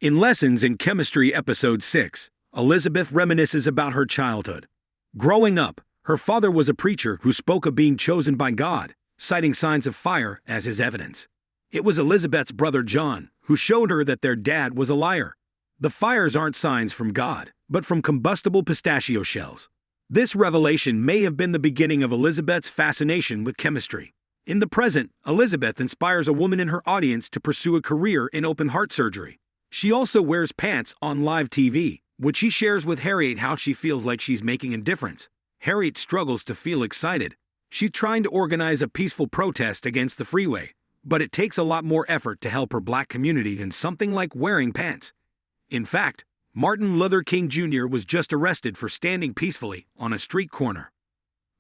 In Lessons in Chemistry Episode 6, Elizabeth reminisces about her childhood. Growing up, her father was a preacher who spoke of being chosen by God, citing signs of fire as his evidence. It was Elizabeth's brother John who showed her that their dad was a liar. The fires aren't signs from God, but from combustible pistachio shells. This revelation may have been the beginning of Elizabeth's fascination with chemistry. In the present, Elizabeth inspires a woman in her audience to pursue a career in open-heart surgery. She also wears pants on live TV, which she shares with Harriet how she feels like she's making a difference. Harriet struggles to feel excited. She's trying to organize a peaceful protest against the freeway, but it takes a lot more effort to help her black community than something like wearing pants. In fact, Martin Luther King Jr. was just arrested for standing peacefully on a street corner.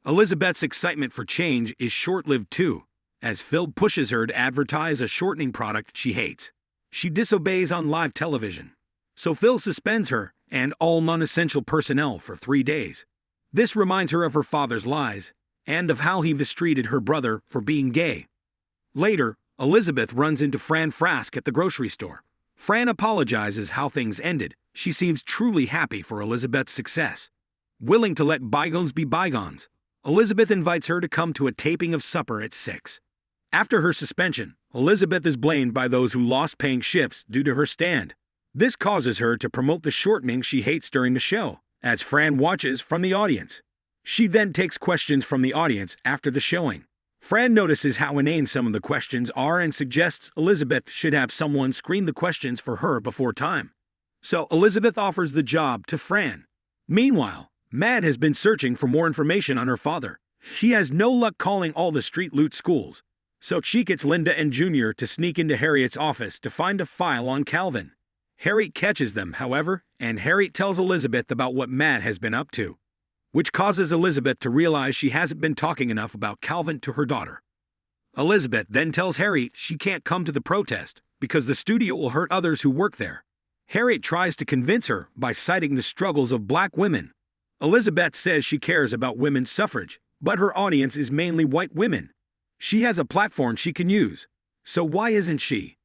Elizabeth's excitement for change is short-lived too, as Phil pushes her to advertise a shortening product she hates. She disobeys on live television, so Phil suspends her and all non-essential personnel for 3 days. This reminds her of her father's lies and of how he mistreated her brother for being gay. Later, Elizabeth runs into Fran Frask at the grocery store. Fran apologizes how things ended. She seems truly happy for Elizabeth's success. Willing to let bygones be bygones, Elizabeth invites her to come to a taping of Supper at 6. After her suspension, Elizabeth is blamed by those who lost paying shifts due to her stand. This causes her to promote the shortening she hates during the show, as Fran watches from the audience. She then takes questions from the audience after the showing. Fran notices how inane some of the questions are and suggests Elizabeth should have someone screen the questions for her before time. So Elizabeth offers the job to Fran. Meanwhile, Mad has been searching for more information on her father. She has no luck calling all the street loot schools, so she gets Linda and Junior to sneak into Harriet's office to find a file on Calvin. Harriet catches them, however, and Harriet tells Elizabeth about what Mad has been up to, which causes Elizabeth to realize she hasn't been talking enough about Calvin to her daughter. Elizabeth then tells Harriet she can't come to the protest because the studio will hurt others who work there. Harriet tries to convince her by citing the struggles of black women. Elizabeth says she cares about women's suffrage, but her audience is mainly white women. She has a platform she can use, so why isn't she?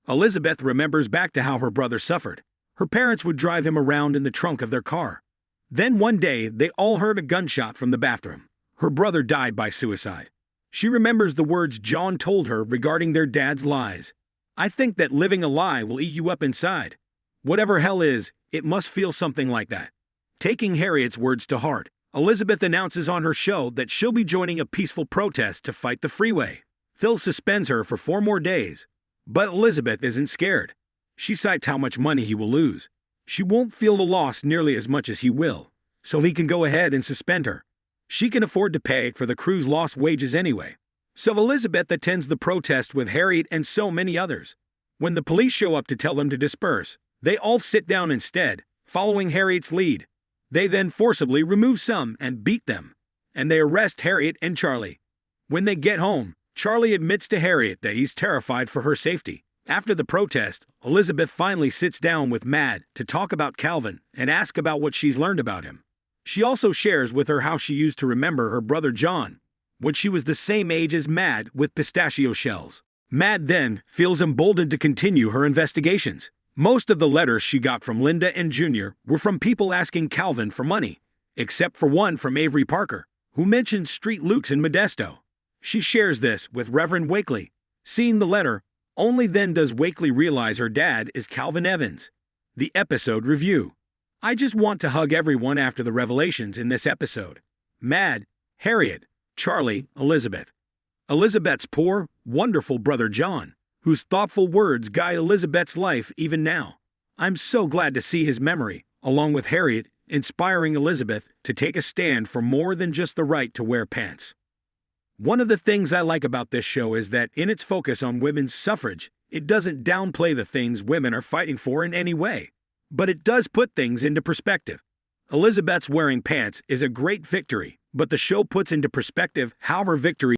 Elizabeth remembers back to how her brother suffered. Her parents would drive him around in the trunk of their car. Then one day, they all heard a gunshot from the bathroom. Her brother died by suicide. She remembers the words John told her regarding their dad's lies. "I think that living a lie will eat you up inside. Whatever hell is, it must feel something like that." Taking Harriet's words to heart, Elizabeth announces on her show that she'll be joining a peaceful protest to fight the freeway. Phil suspends her for 4 more days, but Elizabeth isn't scared. She cites how much money he will lose. She won't feel the loss nearly as much as he will, so he can go ahead and suspend her. She can afford to pay for the crew's lost wages anyway. So Elizabeth attends the protest with Harriet and so many others. When the police show up to tell them to disperse, they all sit down instead, following Harriet's lead. They then forcibly remove some and beat them, and they arrest Harriet and Charlie. When they get home, Charlie admits to Harriet that he's terrified for her safety. After the protest, Elizabeth finally sits down with Mad to talk about Calvin and ask about what she's learned about him. She also shares with her how she used to remember her brother John, when she was the same age as Mad with pistachio shells. Mad then feels emboldened to continue her investigations. Most of the letters she got from Linda and Junior were from people asking Calvin for money, except for one from Avery Parker, who mentioned street loots in Modesto. She shares this with Reverend Wakely. Seeing the letter, only then does Wakely realize her dad is Calvin Evans. The episode review. I just want to hug everyone after the revelations in this episode. Mad, Harriet, Charlie, Elizabeth. Elizabeth's poor, wonderful brother John, whose thoughtful words guide Elizabeth's life even now. I'm so glad to see his memory, along with Harriet, inspiring Elizabeth to take a stand for more than just the right to wear pants. One of the things I like about this show is that in its focus on women's suffrage, it doesn't downplay the things women are fighting for in any way, but it does put things into perspective. Elizabeth's wearing pants is a great victory, but the show puts into perspective how her victory